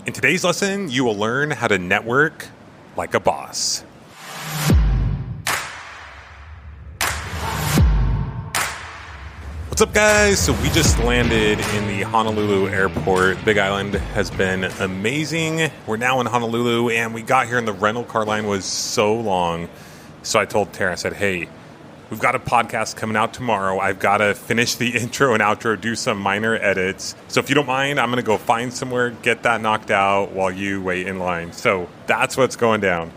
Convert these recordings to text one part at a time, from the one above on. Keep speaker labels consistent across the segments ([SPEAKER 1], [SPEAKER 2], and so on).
[SPEAKER 1] In today's lesson, you will learn how to network like a boss. What's up, guys? So we just landed in the Honolulu airport. Big Island has been amazing. We're now in Honolulu, and we got here and the rental car line was so long. So I told Tara, I said, hey, we've got a podcast coming out tomorrow. I've got to finish the intro and outro, do some minor edits. So if you don't mind, I'm going to go find somewhere, get that knocked out while you wait in line. So that's what's going down.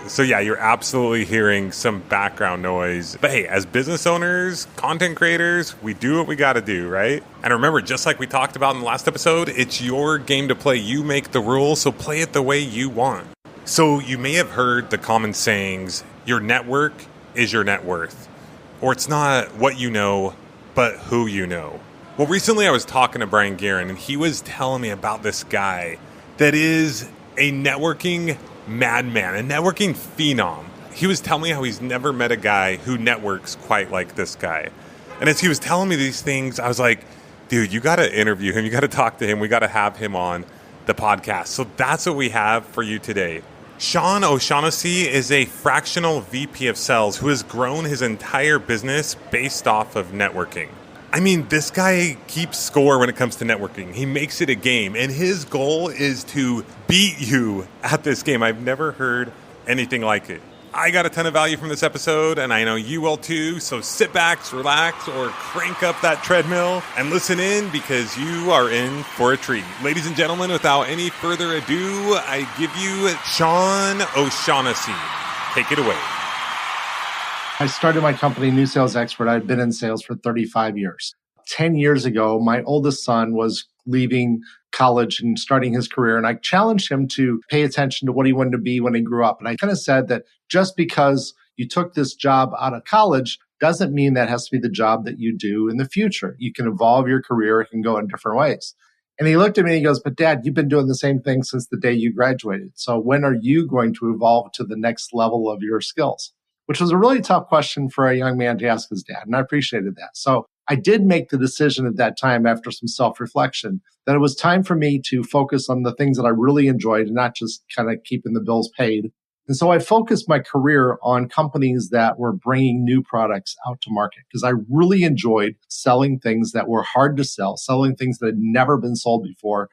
[SPEAKER 1] So yeah, you're absolutely hearing some background noise. But hey, as business owners, content creators, we do what we got to do, right? And remember, just like we talked about in the last episode, it's your game to play. You make the rules, so play it the way you want. So you may have heard the common sayings, your network is your net worth. Or it's not what you know, but who you know. Well, recently I was talking to Brien Gearin, and he was telling me about this guy that is a networking madman, a networking phenom. He was telling me how he's never met a guy who networks quite like this guy. And as he was telling me these things, I was like, dude, you got to interview him. You got to talk to him. We got to have him on the podcast. So that's what we have for you today. Shaughnessey is a fractional VP of sales who has grown his entire business based off of networking. I mean, this guy keeps score when it comes to networking. He makes it a game, and his goal is to beat you at this game. I've never heard anything like it. I got a ton of value from this episode, and I know you will too. So sit back, relax, or crank up that treadmill and listen in because you are in for a treat. Ladies and gentlemen, without any further ado, I give you Shaughnessey. Take it away.
[SPEAKER 2] I started my company, New Sales Expert. I'd been in sales for 35 years. 10 years ago, my oldest son was leaving college and starting his career. And I challenged him to pay attention to what he wanted to be when he grew up. And I kind of said that just because you took this job out of college doesn't mean that has to be the job that you do in the future. You can evolve your career. It can go in different ways. And he looked at me and he goes, but Dad, you've been doing the same thing since the day you graduated. So when are you going to evolve to the next level of your skills? Which was a really tough question for a young man to ask his dad. And I appreciated that. So I did make the decision at that time after some self-reflection that it was time for me to focus on the things that I really enjoyed and not just kind of keeping the bills paid. And so I focused my career on companies that were bringing new products out to market because I really enjoyed selling things that were hard to sell, selling things that had never been sold before.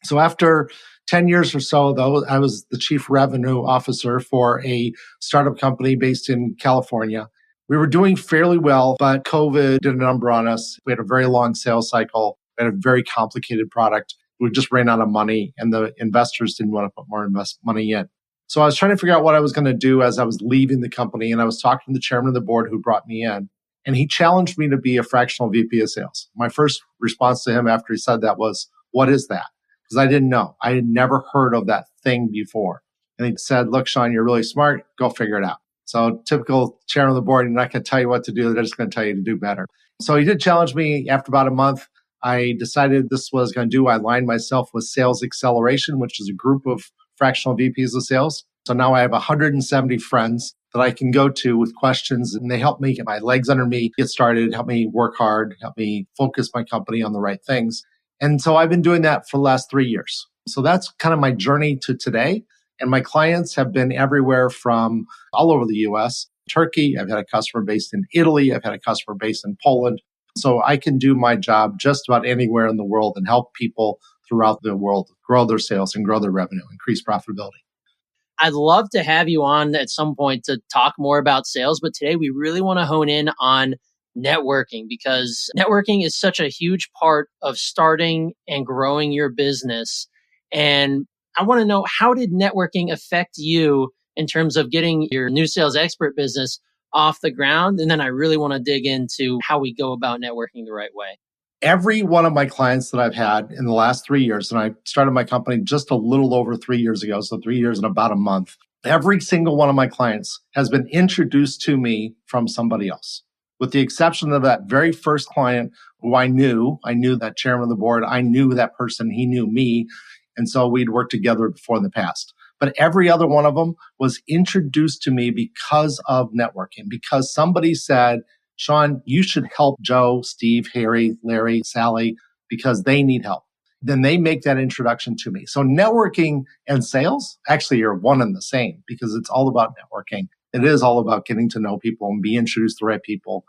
[SPEAKER 2] So after 10 years or so, though, I was the chief revenue officer for a startup company based in California. We were doing fairly well, but COVID did a number on us. We had a very long sales cycle. We had a very complicated product. We just ran out of money, and the investors didn't want to put more money in. So I was trying to figure out what I was going to do as I was leaving the company, and I was talking to the chairman of the board who brought me in, and he challenged me to be a fractional VP of sales. My first response to him after he said that was, what is that? Because I didn't know. I had never heard of that thing before. And he said, look, Sean, you're really smart. Go figure it out. So typical chairman of the board, you're not going to tell you what to do. They're just going to tell you to do better. So he did challenge me. After about a month, I decided this was going to do. I aligned myself with Sales Acceleration, which is a group of fractional VPs of sales. So now I have 170 friends that I can go to with questions, and they help me get my legs under me, get started, help me work hard, help me focus my company on the right things. And so I've been doing that for the last 3 years. So that's kind of my journey to today. And my clients have been everywhere from all over the US, Turkey. I've had a customer based in Italy. I've had a customer based in Poland. So I can do my job just about anywhere in the world and help people throughout the world grow their sales and grow their revenue, increase profitability.
[SPEAKER 3] I'd love to have you on at some point to talk more about sales, but today we really want to hone in on networking because networking is such a huge part of starting and growing your business. And I want to know, how did networking affect you in terms of getting your New Sales Expert business off the ground? And then I really want to dig into how we go about networking the right way.
[SPEAKER 2] Every one of my clients that I've had in the last 3 years, and I started my company just a little over 3 years ago, so 3 years and about a month, every single one of my clients has been introduced to me from somebody else. With the exception of that very first client who I knew that chairman of the board, I knew that person, he knew me. And so we'd worked together before in the past. But every other one of them was introduced to me because of networking, because somebody said, Sean, you should help Joe, Steve, Harry, Larry, Sally, because they need help. then they make that introduction to me. So networking and sales actually are one and the same because it's all about networking. It is all about getting to know people and be introduced to the right people.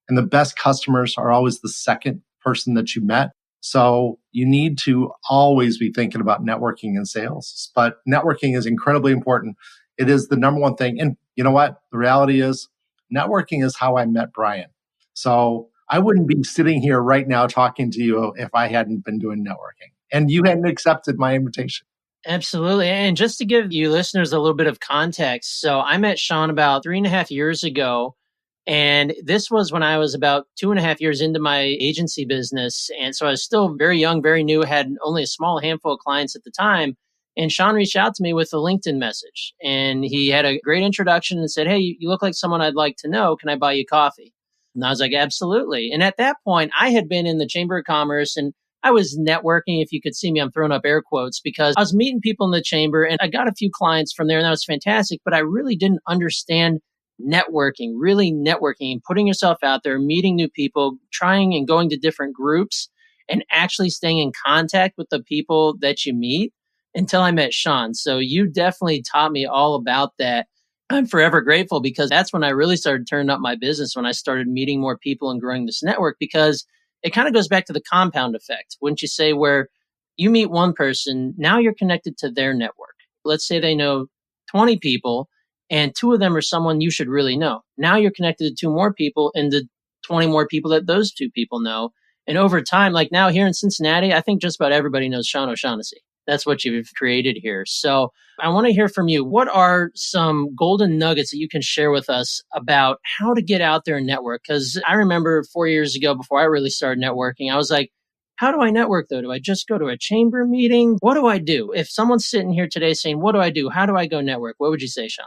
[SPEAKER 2] And the best customers are always the second person that you met. So you need to always be thinking about networking and sales. But networking is incredibly important. It is the number one thing. And you know what? The reality is networking is how I met Brien. So I wouldn't be sitting here right now talking to you if I hadn't been doing networking and you hadn't accepted my invitation.
[SPEAKER 3] Absolutely. And just to give you listeners a little bit of context, so I met Sean about 3.5 years ago. And this was when I was about 2.5 years into my agency business. And so I was still very young, very new, had only a small handful of clients at the time. And Sean reached out to me with a LinkedIn message. And he had a great introduction and said, "Hey, you look like someone I'd like to know. Can I buy you coffee?" And I was like, "Absolutely." And at that point, I had been in the Chamber of Commerce and I was networking. If you could see me, I'm throwing up air quotes because I was meeting people in the chamber and I got a few clients from there and that was fantastic. But I really didn't understand really networking, putting yourself out there, meeting new people, trying and going to different groups and actually staying in contact with the people that you meet until I met Sean. So you definitely taught me all about that. I'm forever grateful because that's when I really started turning up my business, when I started meeting more people and growing this network, because it kind of goes back to the compound effect, wouldn't you say, where you meet one person, now you're connected to their network. Let's say they know 20 people and two of them are someone you should really know. Now you're connected to two more people and the 20 more people that those two people know. And over time, like now here in Cincinnati, I think just about everybody knows Sean O'Shaughnessy. That's what you've created here. So I want to hear from you. What are some golden nuggets that you can share with us about how to get out there and network? Because I remember 4 years ago, before I really started networking, I was like, how do I network though? Do I just go to a chamber meeting? What do I do? If someone's sitting here today saying, what do I do? How do I go network? What would you say, Sean?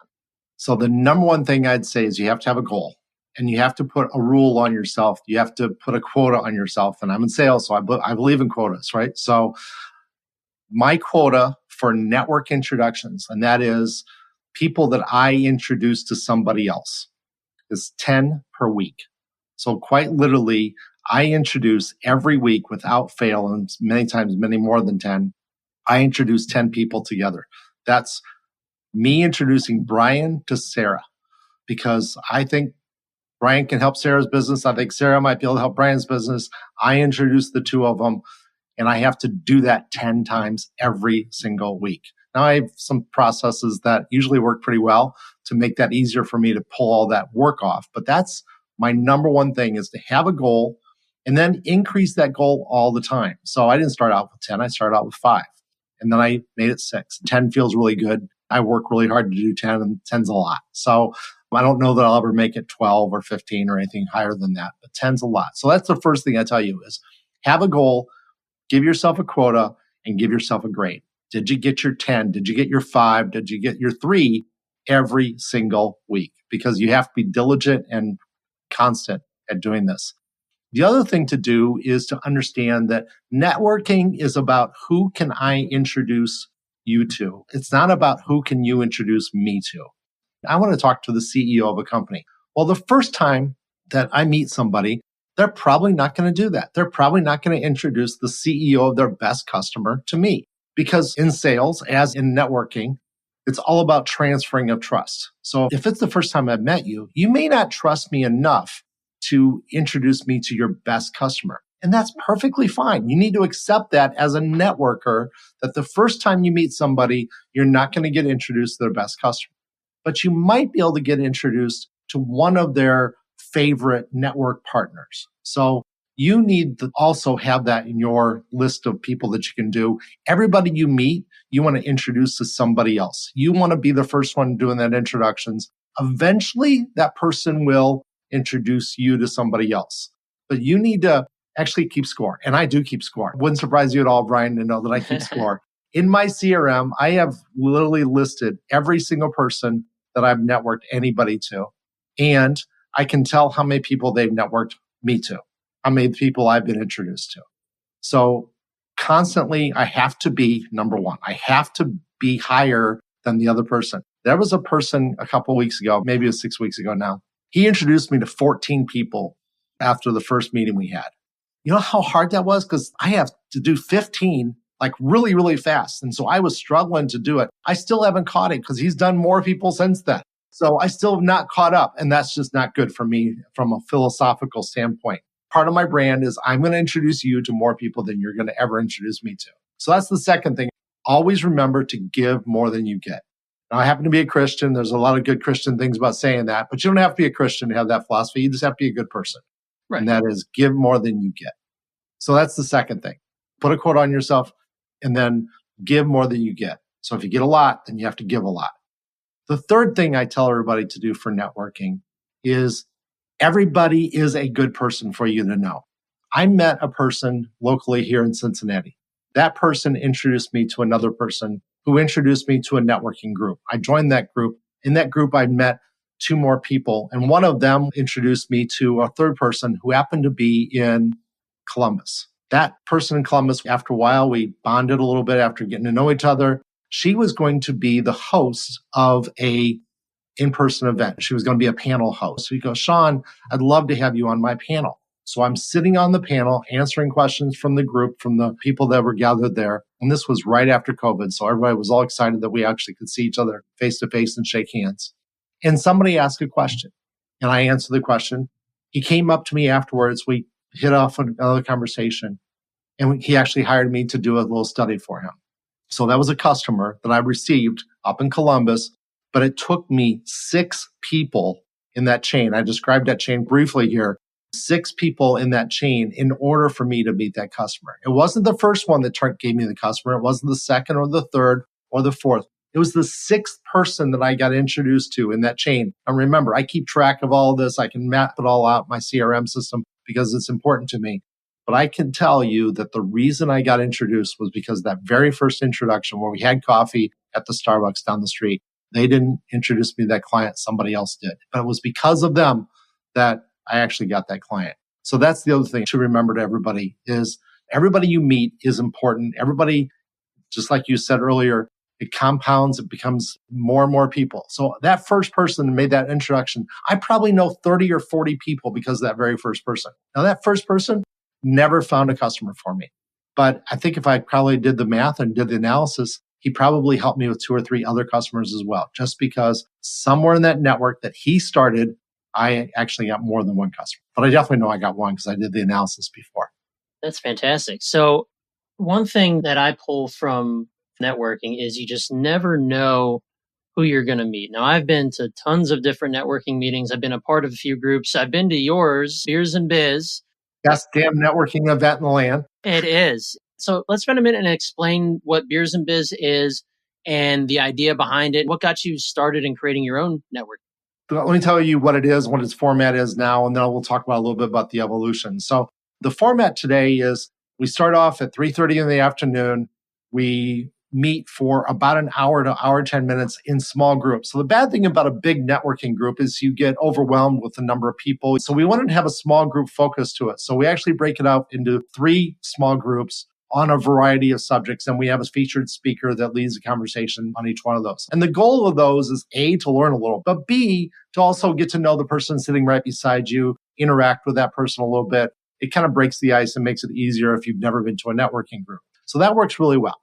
[SPEAKER 2] So the number one thing I'd say is you have to have a goal and you have to put a rule on yourself. You have to put a quota on yourself. And I'm in sales, so I believe in quotas, right? So my quota for network introductions, and that is people that I introduce to somebody else, is 10 per week. So quite literally, I introduce every week without fail, and many times, many more than 10, I introduce 10 people together. That's me introducing Brien to Sarah, because I think Brien can help Sarah's business. I think Sarah might be able to help Brien's business. I introduce the two of them, and I have to do that 10 times every single week. Now, I have some processes that usually work pretty well to make that easier for me to pull all that work off. But that's my number one thing, is to have a goal and then increase that goal all the time. So I didn't start out with 10. I started out with 5. And then I made it 6. 10 feels really good. I work really hard to do 10, and 10's a lot. So I don't know that I'll ever make it 12 or 15 or anything higher than that, but 10's a lot. So that's the first thing I tell you, is have a goal, give yourself a quota, and give yourself a grade. Did you get your 10? Did you get your 5? Did you get your 3 every single week? Because you have to be diligent and constant at doing this. The other thing to do is to understand that networking is about who can I introduce you to. It's not about who can you introduce me to. I want to talk to the CEO of a company. Well, the first time that I meet somebody, they're probably not going to do that. They're probably not going to introduce the CEO of their best customer to me, because in sales, as in networking, it's all about transferring of trust. So if it's the first time I've met you, you may not trust me enough to introduce me to your best customer. And that's perfectly fine. You need to accept that as a networker, that the first time you meet somebody, you're not going to get introduced to their best customer. But you might be able to get introduced to one of their favorite network partners. So you need to also have that in your list of people that you can do. Everybody you meet, you want to introduce to somebody else. You want to be the first one doing that introductions. Eventually, that person will introduce you to somebody else. But you need to actually keep score. And I do keep score. Wouldn't surprise you at all, Brien, to know that I keep score. In my CRM, I have literally listed every single person that I've networked anybody to. And I can tell how many people they've networked me to, how many people I've been introduced to. So constantly, I have to be number one. I have to be higher than the other person. There was a person a couple of weeks ago, maybe it was 6 weeks ago now. He introduced me to 14 people after the first meeting we had. You know how hard that was? Because I have to do 15 like really, really fast. And so I was struggling to do it. I still haven't caught it because he's done more people since then. So I still have not caught up. And that's just not good for me from a philosophical standpoint. Part of my brand is I'm going to introduce you to more people than you're going to ever introduce me to. So that's the second thing. Always remember to give more than you get. Now, I happen to be a Christian. There's a lot of good Christian things about saying that, but you don't have to be a Christian to have that philosophy. You just have to be a good person.
[SPEAKER 3] Right.
[SPEAKER 2] And that is give more than you get. So that's the second thing. Put a quote on yourself and then give more than you get. So if you get a lot, then you have to give a lot. The third thing I tell everybody to do for networking is everybody is a good person for you to know. I met a person locally here in Cincinnati. That person introduced me to another person who introduced me to a networking group. I joined that group. In that group, I met two more people, and one of them introduced me to a third person who happened to be in Columbus. That person in Columbus, after a while, we bonded a little bit after getting to know each other. She was going to be the host of a in-person event. She was going to be a panel host. So he goes, Sean, I'd love to have you on my panel. So I'm sitting on the panel, answering questions from the group, from the people that were gathered there. And this was right after COVID. So everybody was all excited that we actually could see each other face to face and shake hands. And somebody asked a question and I answered the question. He came up to me afterwards. We hit off another conversation and he actually hired me to do a little study for him. So that was a customer that I received up in Columbus, but it took me 6 people in that chain. I described that chain briefly here. 6 people in that chain in order for me to meet that customer. It wasn't the first one that gave me the customer. It wasn't the second or the third or the fourth. It was the 6th person that I got introduced to in that chain. And remember, I keep track of all of this. I can map it all out in my CRM system because it's important to me. But I can tell you that the reason I got introduced was because that very first introduction where we had coffee at the Starbucks down the street, they didn't introduce me to that client. Somebody else did. But it was because of them that I actually got that client. So that's the other thing to remember to everybody is everybody you meet is important. Everybody, just like you said earlier, it compounds, it becomes more and more people. So that first person that made that introduction, I probably know 30 or 40 people because of that very first person. Now that first person never found a customer for me. But I think if I probably did the math and did the analysis, he probably helped me with 2 or 3 other customers as well, just because somewhere in that network that he started, I actually got more than one customer. But I definitely know I got one because I did the analysis before.
[SPEAKER 3] That's fantastic. So one thing that I pull from networking is you just never know who you're going to meet. Now, I've been to tons of different networking meetings. I've been a part of a few groups. I've been to yours, Beers and Biz.
[SPEAKER 2] Best damn networking event in the land.
[SPEAKER 3] It is. So let's spend a minute and explain what Beers and Biz is and the idea behind it. What got you started in creating your own network?
[SPEAKER 2] Let me tell you what it is, what its format is now, and then we'll talk about a little bit about the evolution. So the format today is we start off at 3:30 in the afternoon. We meet for about an hour to hour, 10 minutes in small groups. So the bad thing about a big networking group is you get overwhelmed with the number of people. So we wanted to have a small group focus to it. So we actually break it out into 3 small groups on a variety of subjects. And we have a featured speaker that leads the conversation on each one of those. And the goal of those is A, to learn a little, but B, to also get to know the person sitting right beside you, interact with that person a little bit. It kind of breaks the ice and makes it easier if you've never been to a networking group. So that works really well.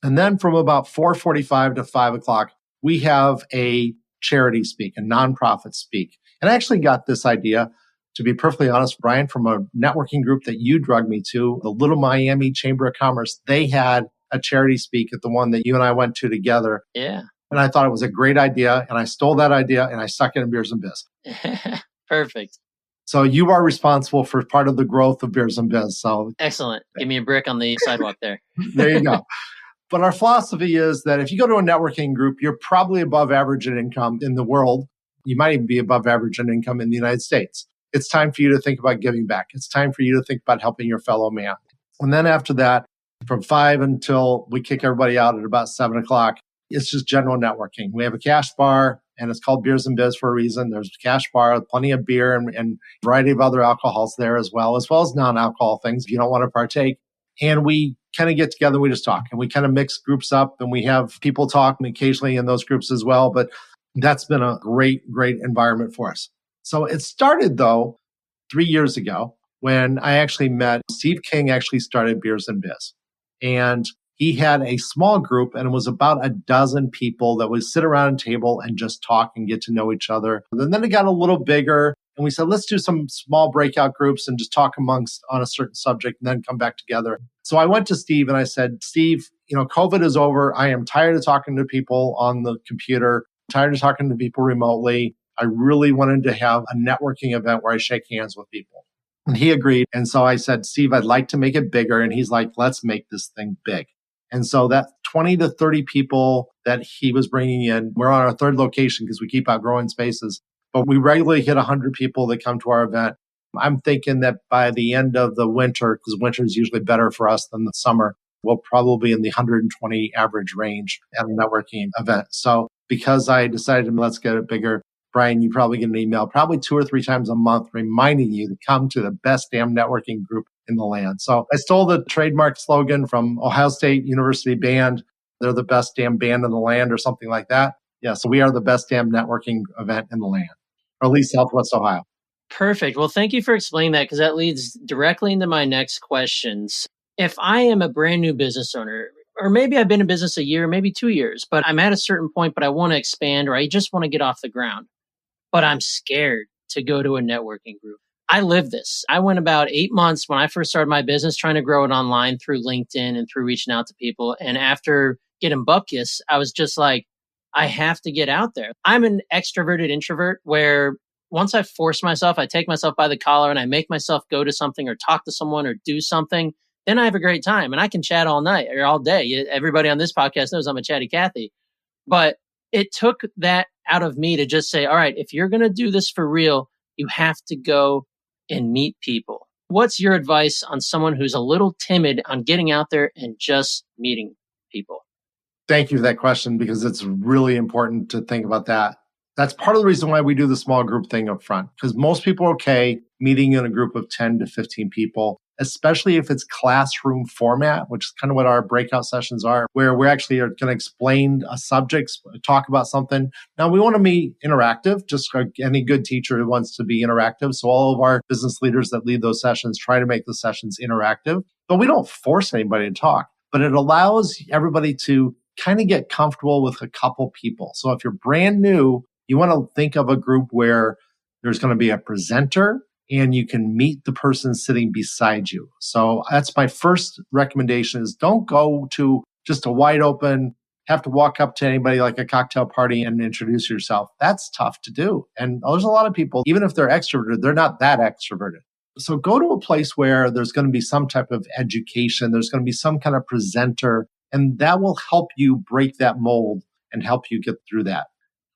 [SPEAKER 2] And then from about 4:45 to 5 o'clock, we have a charity speak, a nonprofit speak. And I actually got this idea, to be perfectly honest, Brien, from a networking group that you drugged me to, the Little Miami Chamber of Commerce. They had a charity speak at the one that you and I went to together.
[SPEAKER 3] Yeah.
[SPEAKER 2] And I thought it was a great idea. And I stole that idea and I stuck it in Beers and Biz.
[SPEAKER 3] Perfect.
[SPEAKER 2] So you are responsible for part of the growth of Beers and Biz. So
[SPEAKER 3] excellent. Give me a brick on the sidewalk there.
[SPEAKER 2] There you go. But our philosophy is that if you go to a networking group, you're probably above average in income in the world. You might even be above average in income in the United States. It's time for you to think about giving back. It's time for you to think about helping your fellow man. And then after that, from 5 until we kick everybody out at about 7 o'clock, it's just general networking. We have a cash bar, and it's called Beers and Biz for a reason. There's a cash bar, plenty of beer and a variety of other alcohols there as well as non-alcohol things if you don't want to partake. And we kind of get together, we just talk, and we kind of mix groups up, and we have people talk occasionally in those groups as well. But that's been a great, great environment for us. So it started, though, 3 years ago when I actually met Steve King, actually started Beers and Biz. And he had a small group, and it was about a dozen people that would sit around a table and just talk and get to know each other. And then it got a little bigger, and we said, let's do some small breakout groups and just talk amongst on a certain subject and then come back together. So I went to Steve and I said, Steve, COVID is over. I am tired of talking to people on the computer, tired of talking to people remotely. I really wanted to have a networking event where I shake hands with people. And he agreed. And so I said, Steve, I'd like to make it bigger. And he's like, let's make this thing big. And so that 20 to 30 people that he was bringing in, we're on our third location because we keep outgrowing spaces, but we regularly hit 100 people that come to our event. I'm thinking that by the end of the winter, because winter is usually better for us than the summer, we'll probably be in the 120 average range at a networking event. So because I decided let's get it bigger, Brien, you probably get an email probably 2 or 3 times a month reminding you to come to the best damn networking group in the land. So I stole the trademark slogan from Ohio State University Band. They're the best damn band in the land or something like that. Yeah, so we are the best damn networking event in the land, or at least Southwest Ohio.
[SPEAKER 3] Perfect. Well, thank you for explaining that because that leads directly into my next questions. If I am a brand new business owner, or maybe I've been in business a year, maybe 2 years, but I'm at a certain point, but I want to expand or I just want to get off the ground, but I'm scared to go to a networking group. I live this. I went about 8 months when I first started my business trying to grow it online through LinkedIn and through reaching out to people. And after getting bupkis, I was just like, I have to get out there. I'm an extroverted introvert where once I force myself, I take myself by the collar and I make myself go to something or talk to someone or do something, then I have a great time and I can chat all night or all day. Everybody on this podcast knows I'm a chatty Cathy. But it took that out of me to just say, all right, if you're going to do this for real, you have to go and meet people. What's your advice on someone who's a little timid on getting out there and just meeting people?
[SPEAKER 2] Thank you for that question because it's really important to think about that. That's part of the reason why we do the small group thing up front, because most people are okay meeting in a group of 10 to 15 people, especially if it's classroom format, which is kind of what our breakout sessions are, where we actually are going to explain a subject, talk about something. Now, we want to be interactive, just like any good teacher wants to be interactive. So all of our business leaders that lead those sessions try to make the sessions interactive, but we don't force anybody to talk. But it allows everybody to kind of get comfortable with a couple people. So if you're brand new, you want to think of a group where there's going to be a presenter and you can meet the person sitting beside you. So that's my first recommendation is don't go to just a wide open, have to walk up to anybody like a cocktail party and introduce yourself. That's tough to do. And there's a lot of people, even if they're extroverted, they're not that extroverted. So go to a place where there's going to be some type of education. There's going to be some kind of presenter, and that will help you break that mold and help you get through that.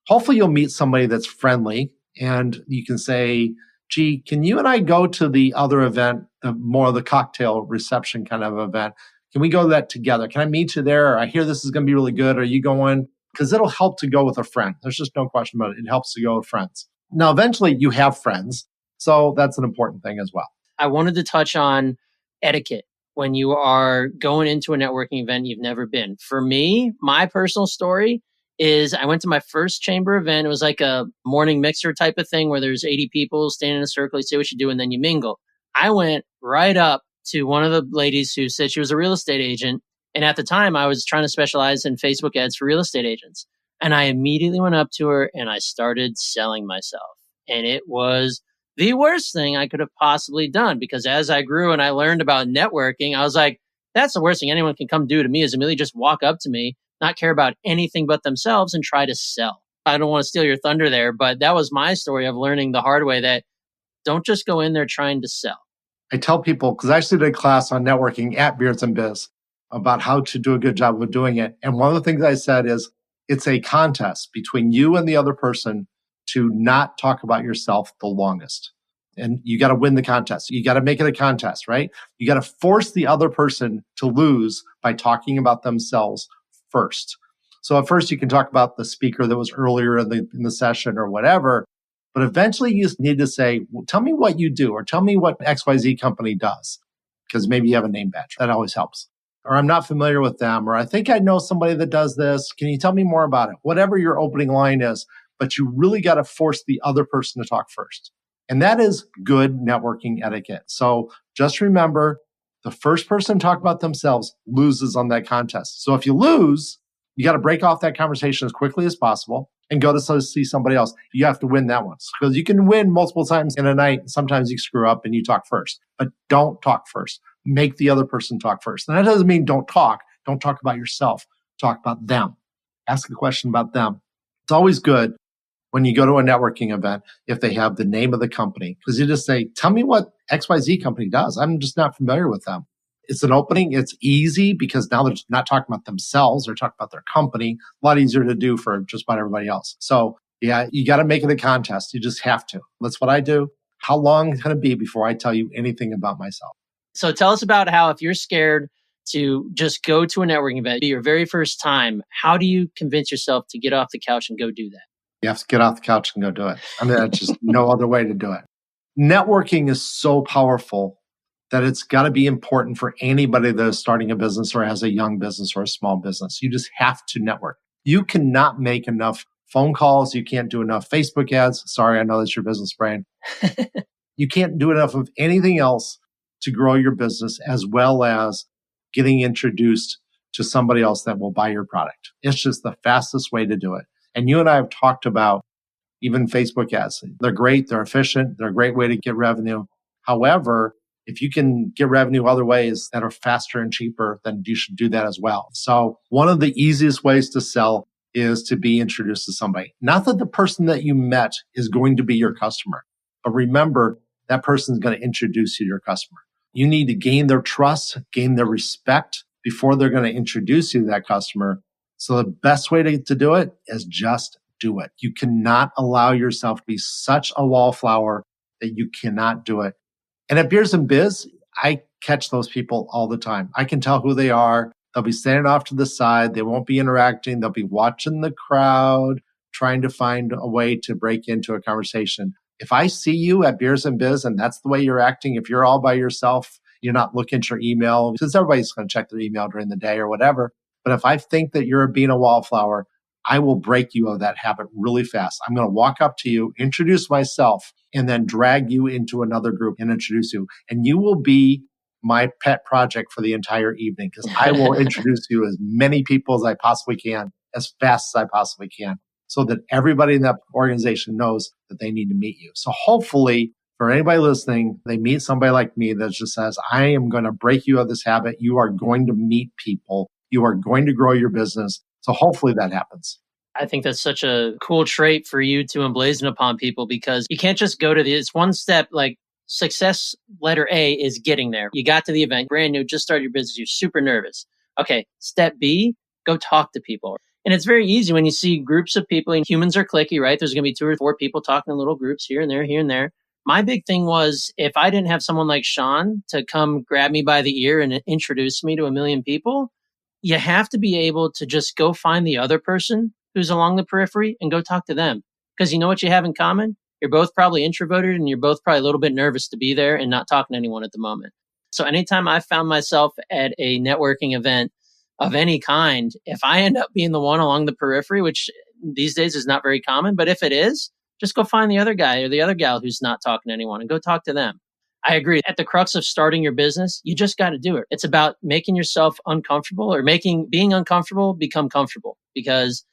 [SPEAKER 2] Hopefully you'll meet somebody that's friendly and you can say, gee, can you and I go to the other event, more of the cocktail reception kind of event? Can we go to that together? Can I meet you there? I hear this is going to be really good. Are you going? Because it'll help to go with a friend. There's just no question about it. It helps to go with friends. Now, eventually you have friends. So that's an important thing as well.
[SPEAKER 3] I wanted to touch on etiquette when you are going into a networking event you've never been. For me, my personal story is I went to my first chamber event. It was like a morning mixer type of thing where there's 80 people standing in a circle, you say what you do, and then you mingle. I went right up to one of the ladies who said she was a real estate agent. And at the time, I was trying to specialize in Facebook ads for real estate agents. And I immediately went up to her and I started selling myself. And it was the worst thing I could have possibly done because as I grew and I learned about networking, I was like, that's the worst thing anyone can come do to me is immediately just walk up to me, not care about anything but themselves and try to sell. I don't want to steal your thunder there, but that was my story of learning the hard way that don't just go in there trying to sell.
[SPEAKER 2] I tell people, because I actually did a class on networking at Beards and Biz about how to do a good job of doing it. And one of the things I said is it's a contest between you and the other person to not talk about yourself the longest. And you got to win the contest. You got to make it a contest, right? You got to force the other person to lose by talking about themselves first. So at first you can talk about the speaker that was earlier in the session or whatever, but eventually you need to say, well, tell me what you do or tell me what XYZ company does, because maybe you have a name badge. That always helps. Or I'm not familiar with them, or I think I know somebody that does this. Can you tell me more about it? Whatever your opening line is, but you really got to force the other person to talk first. And that is good networking etiquette. So just remember, the first person to talk about themselves loses on that contest. So if you lose, you got to break off that conversation as quickly as possible and go to see somebody else. You have to win that one because you can win multiple times in a night. Sometimes you screw up and you talk first, but don't talk first. Make the other person talk first. And that doesn't mean don't talk. Don't talk about yourself. Talk about them. Ask a question about them. It's always good when you go to a networking event if they have the name of the company, because you just say, tell me what XYZ company does. I'm just not familiar with them. It's an opening. It's easy because now they're not talking about themselves. They're talking about their company. A lot easier to do for just about everybody else. So yeah, you got to make it a contest. You just have to. That's what I do. How long is it going to be before I tell you anything about myself?
[SPEAKER 3] So tell us about how, if you're scared to just go to a networking event, be your very first time, how do you convince yourself to get off the couch and go do that?
[SPEAKER 2] You have to get off the couch and go do it. I mean, that's just no other way to do it. Networking is so powerful that it's got to be important for anybody that is starting a business or has a young business or a small business. You just have to network. You cannot make enough phone calls. You can't do enough Facebook ads. Sorry, I know that's your business brain. You can't do enough of anything else to grow your business as well as getting introduced to somebody else that will buy your product. It's just the fastest way to do it. And you and I have talked about even Facebook ads. They're great. They're efficient. They're a great way to get revenue. However, if you can get revenue other ways that are faster and cheaper, then you should do that as well. So one of the easiest ways to sell is to be introduced to somebody. Not that the person that you met is going to be your customer, but remember that person is going to introduce you to your customer. You need to gain their trust, gain their respect before they're going to introduce you to that customer. So the best way to do it is just do it. You cannot allow yourself to be such a wallflower that you cannot do it. And at Beers and Biz, I catch those people all the time. I can tell who they are. They'll be standing off to the side. They won't be interacting. They'll be watching the crowd, trying to find a way to break into a conversation. If I see you at Beers and Biz and that's the way you're acting, if you're all by yourself, you're not looking at your email, because everybody's going to check their email during the day or whatever. But if I think that you're being a wallflower, I will break you of that habit really fast. I'm going to walk up to you, introduce myself, and then drag you into another group and introduce you. And you will be my pet project for the entire evening because I will introduce you as many people as I possibly can, as fast as I possibly can, so that everybody in that organization knows that they need to meet you. So hopefully, for anybody listening, they meet somebody like me that just says, I am going to break you of this habit. You are going to meet people. You are going to grow your business. So hopefully that happens.
[SPEAKER 3] I think that's such a cool trait for you to emblazon upon people, because you can't just go to it's one step. Like success, letter A is getting there. You got to the event, brand new, just started your business. You're super nervous. Okay. Step B, go talk to people. And it's very easy when you see groups of people, and humans are cliquey, right? There's going to be 2 or 4 people talking in little groups here and there, here and there. My big thing was, if I didn't have someone like Sean to come grab me by the ear and introduce me to a million people, you have to be able to just go find the other person who's along the periphery and go talk to them. Because you know what you have in common? You're both probably introverted and you're both probably a little bit nervous to be there and not talking to anyone at the moment. So anytime I found myself at a networking event of any kind, if I end up being the one along the periphery, which these days is not very common, but if it is, just go find the other guy or the other gal who's not talking to anyone and go talk to them. I agree. At the crux of starting your business, you just got to do it. It's about making yourself uncomfortable, or making being uncomfortable become comfortable, because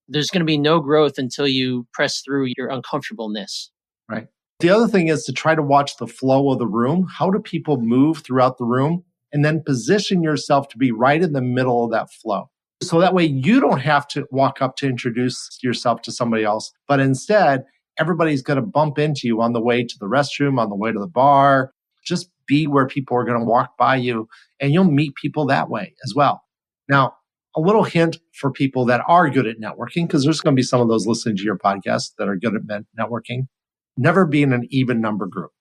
[SPEAKER 3] there's going to be no growth until you press through your uncomfortableness.
[SPEAKER 2] Right. The other thing is to try to watch the flow of the room. How do people move throughout the room? And then position yourself to be right in the middle of that flow. So that way you don't have to walk up to introduce yourself to somebody else, but instead, everybody's going to bump into you on the way to the restroom, on the way to the bar. Just be where people are going to walk by you, and you'll meet people that way as well. Now, a little hint for people that are good at networking, because there's going to be some of those listening to your podcast that are good at networking. Never be in an even number group.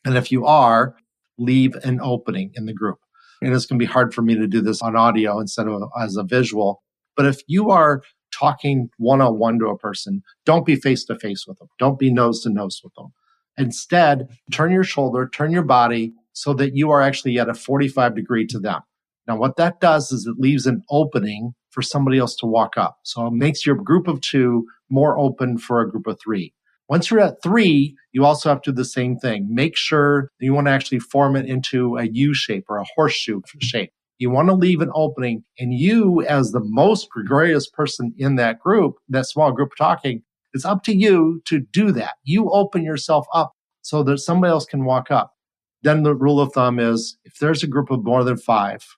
[SPEAKER 2] And if you are, leave an opening in the group. And it's going to be hard for me to do this on audio instead of as a visual. But if you are talking one-on-one to a person, don't be face-to-face with them. Don't be nose-to-nose with them. Instead, turn your shoulder, turn your body so that you are actually at a 45 degree to them. Now, what that does is it leaves an opening for somebody else to walk up. So it makes your group of 2 more open for a group of 3. Once you're at 3, you also have to do the same thing. Make sure you want to actually form it into a U shape or a horseshoe shape. You want to leave an opening, and you, as the most gregarious person in that group, that small group talking, it's up to you to do that. You open yourself up so that somebody else can walk up. Then the rule of thumb is if there's a group of more than 5,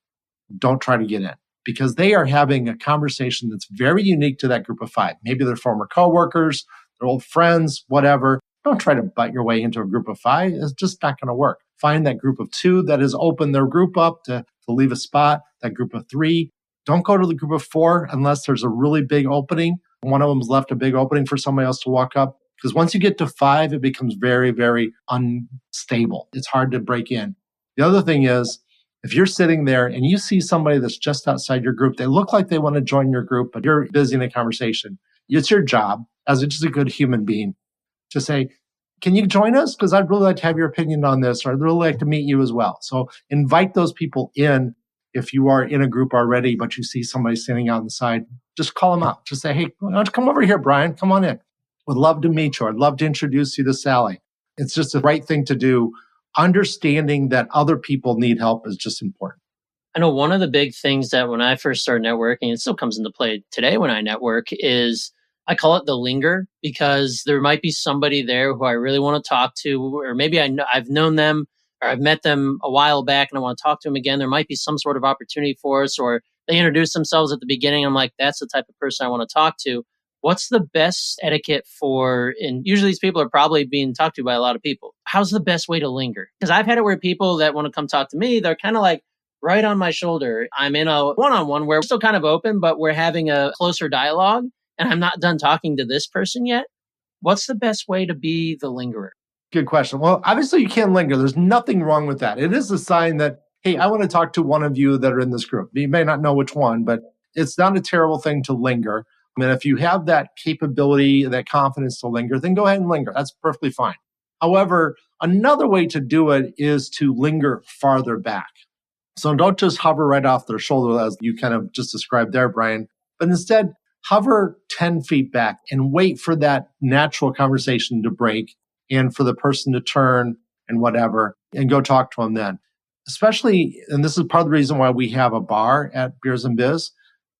[SPEAKER 2] don't try to get in because they are having a conversation that's very unique to that group of 5. Maybe they're former coworkers, they're old friends, whatever. Don't try to butt your way into a group of 5. It's just not going to work. Find that group of 2 that has opened their group up to leave a spot, that group of 3. Don't go to the group of 4 unless there's a really big opening. One of them's left a big opening for somebody else to walk up. Because once you get to 5, it becomes very, very unstable. It's hard to break in. The other thing is, if you're sitting there and you see somebody that's just outside your group, they look like they want to join your group, but you're busy in a conversation. It's your job as just a good human being to say, can you join us? Because I'd really like to have your opinion on this, or I'd really like to meet you as well. So invite those people in. If you are in a group already, but you see somebody sitting out on the side, just call them out. Just say, hey, why don't you come over here, Brien? Come on in. Would love to meet you. I'd love to introduce you to Sally. It's just the right thing to do. Understanding that other people need help is just important.
[SPEAKER 3] I know one of the big things that when I first started networking, it still comes into play today when I network, is I call it the linger, because there might be somebody there who I really want to talk to, or maybe I've known them or I've met them a while back and I want to talk to them again. There might be some sort of opportunity for us, or they introduce themselves at the beginning. I'm like, that's the type of person I want to talk to. What's the best etiquette for, and usually these people are probably being talked to by a lot of people. How's the best way to linger? Because I've had it where people that want to come talk to me, they're kind of like right on my shoulder. I'm in a one-on-one where we're still kind of open, but we're having a closer dialogue and I'm not done talking to this person yet. What's the best way to be the lingerer?
[SPEAKER 2] Good question. Well, obviously you can linger. There's nothing wrong with that. It is a sign that, hey, I want to talk to one of you that are in this group. You may not know which one, but it's not a terrible thing to linger. I mean, if you have that capability, that confidence to linger, then go ahead and linger. That's perfectly fine. However, another way to do it is to linger farther back. So don't just hover right off their shoulder as you kind of just described there, Brien, but instead hover 10 feet back and wait for that natural conversation to break and for the person to turn and whatever and go talk to them then. Especially, and this is part of the reason why we have a bar at Beers and Biz,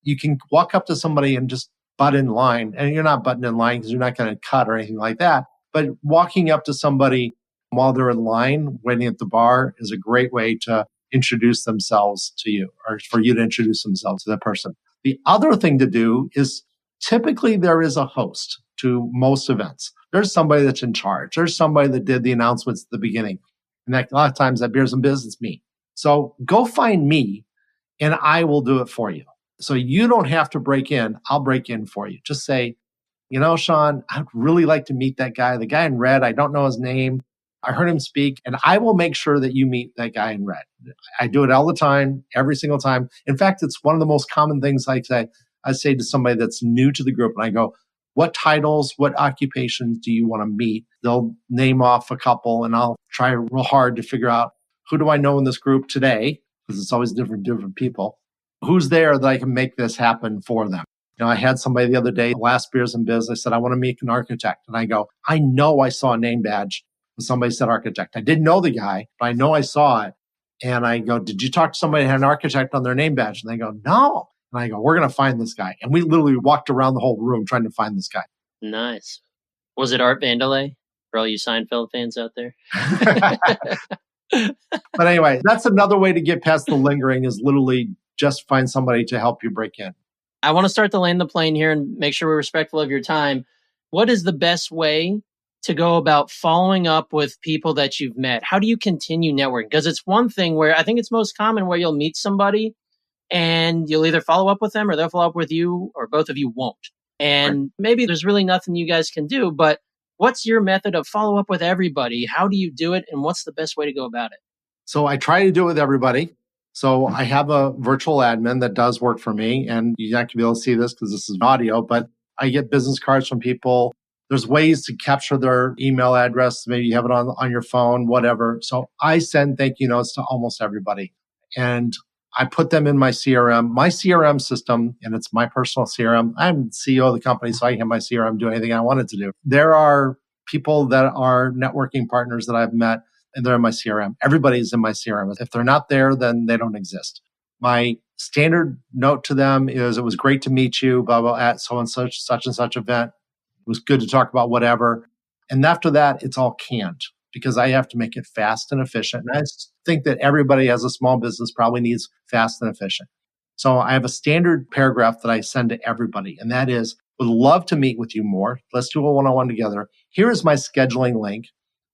[SPEAKER 2] you can walk up to somebody and just butt in line, and you're not butting in line because you're not going to cut or anything like that. But walking up to somebody while they're in line, waiting at the bar, is a great way to introduce themselves to you, or for you to introduce themselves to that person. The other thing to do is typically there is a host to most events. There's somebody that's in charge. There's somebody that did the announcements at the beginning. And that, a lot of times at Beers and Biz, it's me. So go find me and I will do it for you. So you don't have to break in. I'll break in for you. Just say, you know, Sean, I'd really like to meet that guy. The guy in red, I don't know his name. I heard him speak, and I will make sure that you meet that guy in red. I do it all the time, every single time. In fact, it's one of the most common things I say to somebody that's new to the group, and I go, what titles, what occupations do you want to meet? They'll name off a couple, and I'll try real hard to figure out who do I know in this group today, because it's always different people. Who's there that I can make this happen for them? You know, I had somebody the other day, last Beers and Biz, I said, I want to meet an architect. And I go, I know I saw a name badge when somebody said architect. I didn't know the guy, but I know I saw it. And I go, did you talk to somebody who had an architect on their name badge? And they go, no. And I go, we're going to find this guy. And we literally walked around the whole room trying to find this guy.
[SPEAKER 3] Nice. Was it Art Vandelay for all you Seinfeld fans out there?
[SPEAKER 2] But anyway, that's another way to get past the lingering, is literally just find somebody to help you break in.
[SPEAKER 3] I want to start to land the plane here and make sure we're respectful of your time. What is the best way to go about following up with people that you've met? How do you continue networking? Because it's one thing where I think it's most common where you'll meet somebody and you'll either follow up with them or they'll follow up with you, or both of you won't. And maybe there's really nothing you guys can do, but what's your method of follow up with everybody? How do you do it? And what's the best way to go about it?
[SPEAKER 2] So I try to do it with everybody. So I have a virtual admin that does work for me, and you're not going to be able to see this because this is audio, but I get business cards from people. There's ways to capture their email address. Maybe you have it on your phone, whatever. So I send thank you notes to almost everybody. And I put them in my CRM. My CRM system, and it's my personal CRM. I'm CEO of the company, so I can have my CRM do anything I want it to do. There are people that are networking partners that I've met, and they're in my CRM. Everybody's in my CRM. If they're not there, then they don't exist. My standard note to them is, it was great to meet you, blah, blah, at so and such event. It was good to talk about whatever. And after that, it's all canned because I have to make it fast and efficient. And I think that everybody as a small business probably needs fast and efficient. So I have a standard paragraph that I send to everybody, and that is, would love to meet with you more. Let's do a one-on-one together. Here is my scheduling link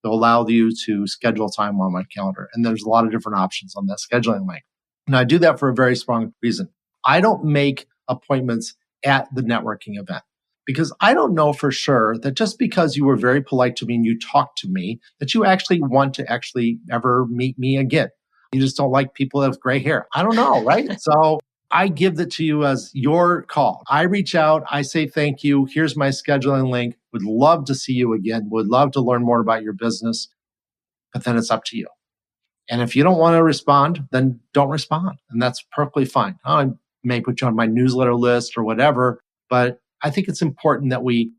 [SPEAKER 2] that will allow you to schedule time on my calendar. And there's a lot of different options on that scheduling link. And I do that for a very strong reason. I don't make appointments at the networking event because I don't know for sure that just because you were very polite to me and you talked to me, that you actually want to actually ever meet me again. You just don't like people that have gray hair. I don't know, right? So I give it to you as your call. I reach out, I say thank you. Here's my scheduling link. Would love to see you again. Would love to learn more about your business. But then it's up to you. And if you don't want to respond, then don't respond. And that's perfectly fine. I may put you on my newsletter list or whatever, but I think it's important that we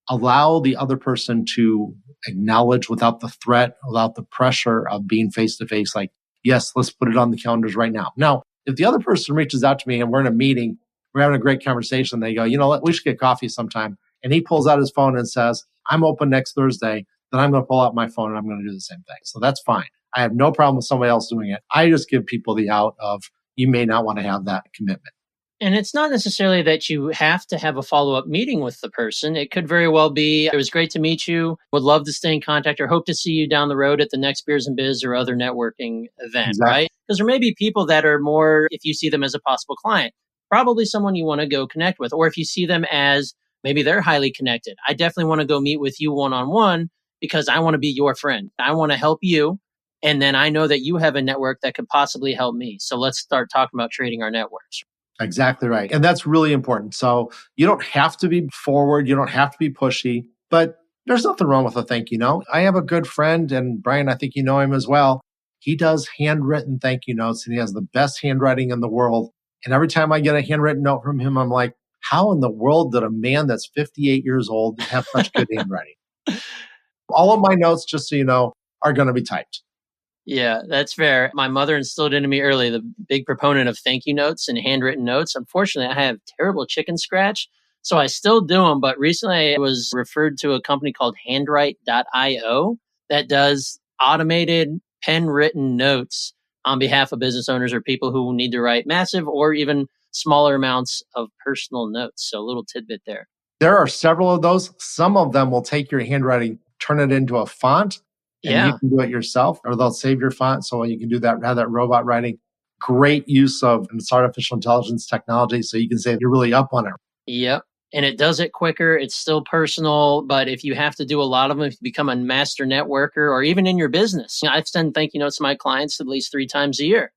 [SPEAKER 2] allow the other person to acknowledge without the threat, without the pressure of being face to face, like, yes, let's put it on the calendars right now. Now, if the other person reaches out to me and we're in a meeting, we're having a great conversation, they go, we should get coffee sometime. And he pulls out his phone and says, I'm open next Thursday. Then I'm going to pull out my phone and I'm going to do the same thing. So that's fine. I have no problem with somebody else doing it. I just give people the out of, you may not want to have that commitment.
[SPEAKER 3] And it's not necessarily that you have to have a follow-up meeting with the person. It could very well be, it was great to meet you, would love to stay in contact, or hope to see you down the road at the next Beers and Biz or other networking event, exactly. Right? Because there may be people that are more, if you see them as a possible client, probably someone you want to go connect with. Or if you see them as maybe they're highly connected, I definitely want to go meet with you one-on-one because I want to be your friend. I want to help you. And then I know that you have a network that could possibly help me. So let's start talking about trading our networks.
[SPEAKER 2] Exactly right. And that's really important. So you don't have to be forward. You don't have to be pushy, but there's nothing wrong with a thank you note. I have a good friend, and Brien, I think you know him as well. He does handwritten thank you notes, and he has the best handwriting in the world. And every time I get a handwritten note from him, I'm like, how in the world did a man that's 58 years old have such good handwriting? All of my notes, just so you know, are going to be typed.
[SPEAKER 3] Yeah, that's fair. My mother instilled into me early, the big proponent of thank you notes and handwritten notes. Unfortunately, I have terrible chicken scratch, so I still do them. But recently I was referred to a company called handwrite.io that does automated pen written notes on behalf of business owners or people who need to write massive or even smaller amounts of personal notes. So a little tidbit there.
[SPEAKER 2] There are several of those. Some of them will take your handwriting, turn it into a font. And you can do it yourself, or they'll save your font so you can do that, have that robot writing. Great use of artificial intelligence technology, so you can say you're really up on it.
[SPEAKER 3] Yep. And it does it quicker. It's still personal, but if you have to do a lot of them, if you become a master networker or even in your business, I send thank you notes to my clients at least 3 times a year.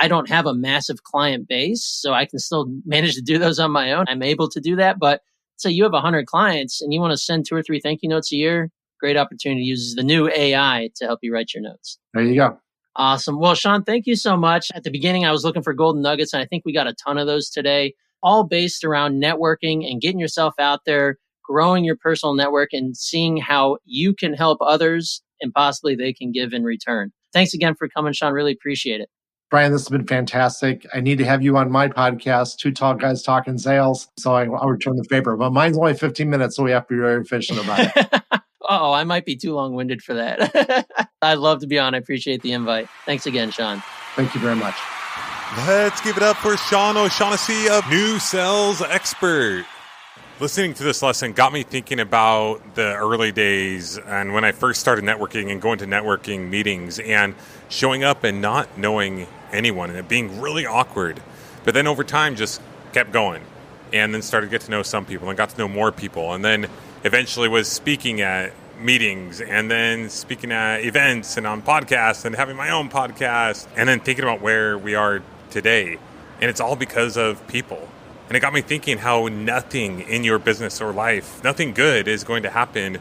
[SPEAKER 3] I don't have a massive client base, so I can still manage to do those on my own. I'm able to do that, but say you have 100 clients and you want to send 2 or 3 thank you notes a year, great opportunity to use the new AI to help you write your notes.
[SPEAKER 2] There you go.
[SPEAKER 3] Awesome. Well, Sean, thank you so much. At the beginning, I was looking for golden nuggets, and I think we got a ton of those today, all based around networking and getting yourself out there, growing your personal network, and seeing how you can help others and possibly they can give in return. Thanks again for coming, Sean. Really appreciate it.
[SPEAKER 2] Brien, this has been fantastic. I need to have you on my podcast, Two Tall Guys Talking Sales. So I'll return the favor. But mine's only 15 minutes, so we have to be very efficient about it.
[SPEAKER 3] Oh, I might be too long-winded for that. I'd love to be on. I appreciate the invite. Thanks again, Sean.
[SPEAKER 2] Thank you very much.
[SPEAKER 1] Let's give it up for Sean O'Shaughnessey of New Sales Expert. Listening to this lesson got me thinking about the early days and when I first started networking and going to networking meetings and showing up and not knowing anyone and it being really awkward. But then over time just kept going and then started to get to know some people and got to know more people and then eventually was speaking at meetings and then speaking at events and on podcasts and having my own podcast and then thinking about where we are today. And it's all because of people. And it got me thinking how nothing in your business or life, nothing good is going to happen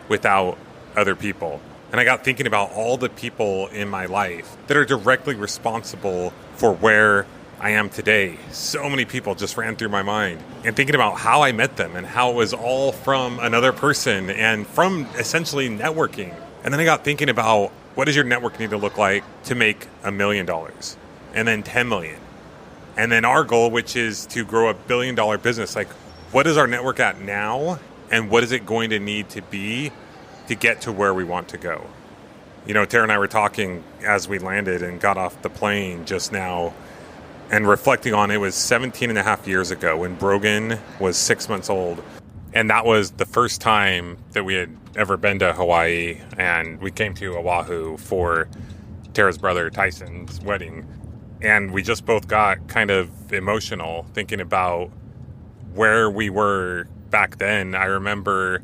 [SPEAKER 1] without other people. And I got thinking about all the people in my life that are directly responsible for where I am today. So many people just ran through my mind. And thinking about how I met them and how it was all from another person and from essentially networking. And then I got thinking about, what does your network need to look like to make $1 million? And then 10 million. And then our goal, which is to grow $1 billion business. Like, what is our network at now? And what is it going to need to be to get to where we want to go? You know, Tara and I were talking as we landed and got off the plane just now and reflecting on it was 17 and a half years ago when Brogan was 6 months old. And that was the first time that we had ever been to Hawaii. And we came to Oahu for Tara's brother Tyson's wedding. And we just both got kind of emotional thinking about where we were back then. I remember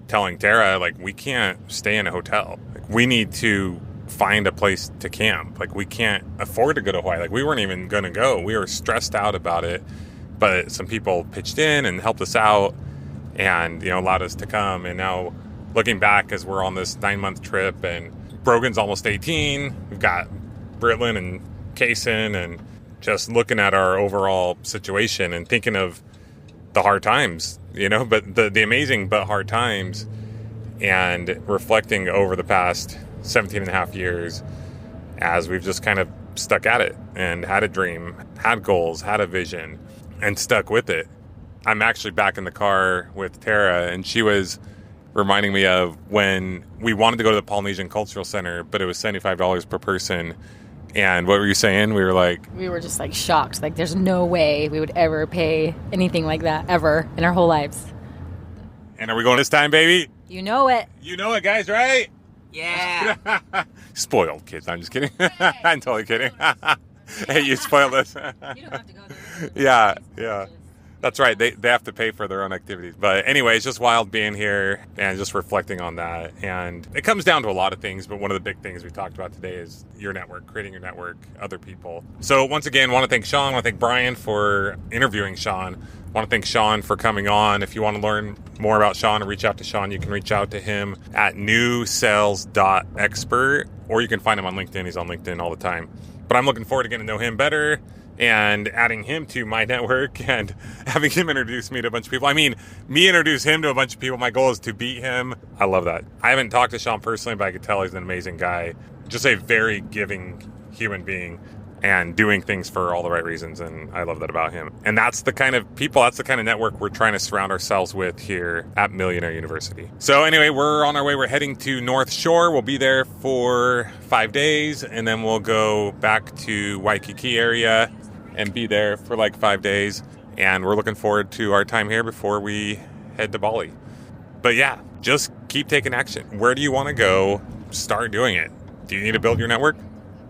[SPEAKER 1] telling Tara, like, we can't stay in a hotel. Like, we need to find a place to camp. Like, we can't afford to go to Hawaii. Like, we weren't even going to go. We were stressed out about it. But some people pitched in and helped us out and, you know, allowed us to come. And now looking back as we're on this 9-month trip and Brogan's almost 18, we've got Britlin and Kaysen, and just looking at our overall situation and thinking of the hard times, you know, but the amazing but hard times, and reflecting over the past 17 and a half years as we've just kind of stuck at it and had a dream, had goals, had a vision, and stuck with it. I'm actually back in the car with Tara, and she was reminding me of when we wanted to go to the Polynesian Cultural Center, but it was $75 per person. And what were you saying? We were
[SPEAKER 4] just like shocked. Like, there's no way we would ever pay anything like that ever in our whole lives.
[SPEAKER 1] And are we going this time, baby?
[SPEAKER 4] You know it.
[SPEAKER 1] You know it, guys, right?
[SPEAKER 4] Yeah.
[SPEAKER 1] Spoiled kids. I'm just kidding. I'm totally kidding. Hey, you spoiled us.
[SPEAKER 4] You don't have to go there.
[SPEAKER 1] Yeah. That's right. They have to pay for their own activities. But anyway, it's just wild being here and just reflecting on that. And it comes down to a lot of things, but one of the big things we talked about today is your network, creating your network, other people. So once again, want to thank Sean. Want to thank Brien for interviewing Sean. Want to thank Sean for coming on. If you want to learn more about Sean or reach out to Sean, you can reach out to him at newsales.expert, or you can find him on LinkedIn. He's on LinkedIn all the time. But I'm looking forward to getting to know him better and adding him to my network and having him introduce me to a bunch of people. I mean, me introduce him to a bunch of people. My goal is to beat him. I love that. I haven't talked to Sean personally, but I could tell he's an amazing guy. Just a very giving human being and doing things for all the right reasons. And I love that about him. And that's the kind of people, that's the kind of network we're trying to surround ourselves with here at Millionaire University. So anyway, we're on our way. We're heading to North Shore. We'll be there for 5 days, and then we'll go back to Waikiki area and be there for like 5 days. And we're looking forward to our time here before we head to Bali. But yeah, just keep taking action. Where do you want to go? Start doing it. Do you need to build your network?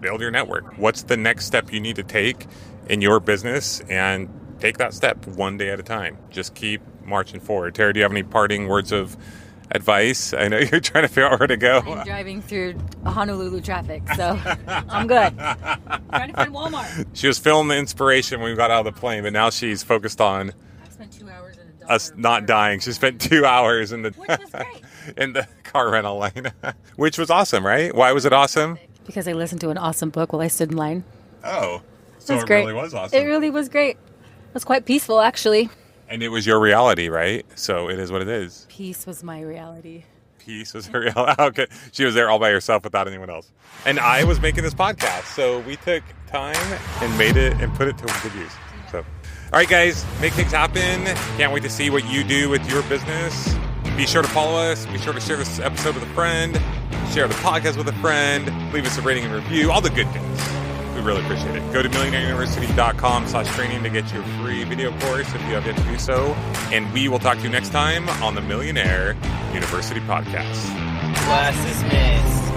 [SPEAKER 1] Build your network. What's the next step you need to take in your business? And take that step one day at a time. Just keep marching forward. Tara, do you have any parting words of advice? I know you're trying to figure out where to go.
[SPEAKER 4] I'm driving through Honolulu traffic, so I'm good. Trying to find Walmart.
[SPEAKER 1] She was filming the inspiration when we got out of the plane, but now she's focused on
[SPEAKER 4] I spent 2 hours in a
[SPEAKER 1] us not dying. She spent 2 hours in the
[SPEAKER 4] which was great.
[SPEAKER 1] in the car rental lane, which was awesome, right? Why was it awesome?
[SPEAKER 4] Because I listened to an awesome book while I stood in line.
[SPEAKER 1] Oh, so it
[SPEAKER 4] great.
[SPEAKER 1] really was awesome.
[SPEAKER 4] It really was great. It was quite peaceful, actually.
[SPEAKER 1] And it was your reality, right? So it is what it is.
[SPEAKER 4] Peace was my reality.
[SPEAKER 1] Peace was her reality. Okay. She was there all by herself without anyone else. And I was making this podcast. So we took time and made it and put it to good use. So, all right, guys, make things happen. Can't wait to see what you do with your business. Be sure to follow us. Be sure to share this episode with a friend. Share the podcast with a friend. Leave us a rating and review. All the good things. We really appreciate it. Go to millionaireuniversity.com/training to get your free video course if you have yet to do so. And we will talk to you next time on the Millionaire University Podcast.
[SPEAKER 5] Class dismissed.